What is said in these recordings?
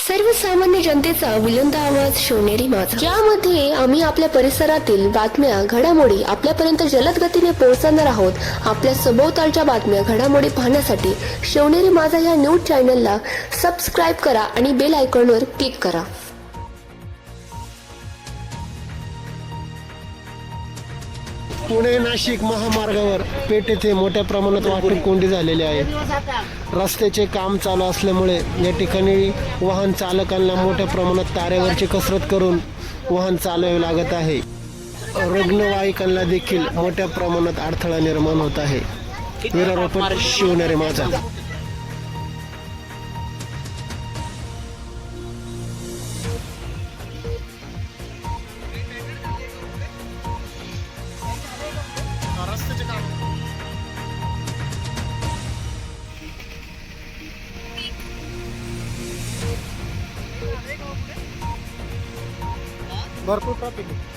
सर्वसामान्य जनतेचा बुलंद आवाज शिवनेरी माझा, ज्यामध्ये आम्ही आपल्या परिसरातील बातम्या घडामोडी आपल्यापर्यंत जलद गतीने पोहोचवणार आहोत। आपल्या सभोवतालच्या बातम्या घडामोडी पाहण्यासाठी शिवनेरी माझा या न्यूज चॅनलला सबस्क्राईब करा आणि बेल आयकॉनवर क्लिक करा। पुणे नाशिक महामार्गावर पेठ येथे मोठ्या प्रमाणात वाहतूक कोंडी झालेली आहे। रस्त्याचे काम चालू असल्यामुळे या ठिकाणी वाहन चालकांना मोठ्या प्रमाणात तारेवरची कसरत करून वाहन चालवावे लागत आहे। रुग्णवाहिकांना देखील मोठ्या प्रमाणात अडथळा निर्माण होत आहे। वीरारोपण शिवनेरी माझा। भरपूर ट्रॅफिक आहे।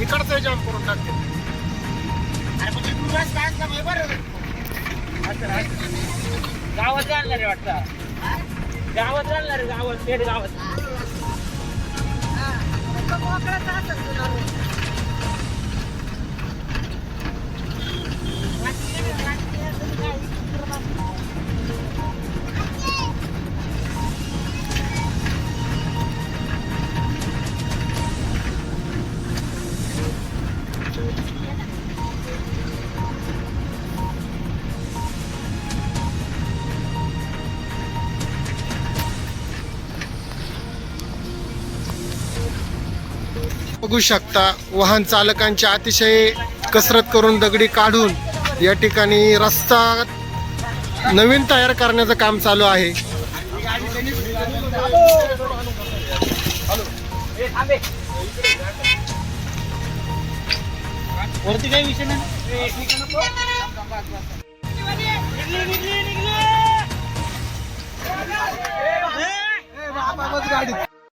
इकडचं जाम करून टाकते। अरे म्हणजे तू रस्ता असला मग बरं गावात जाणार रे वाटतं, गावात जाणार रे, गावात पेठ गावात बघू शकता वाहन चालकांची अतिशय कसरत करून दगडी काढून या ठिकाणी रस्ता नवीन तयार करण्याचं काम चालू आहे। वरती काही विषय नाही।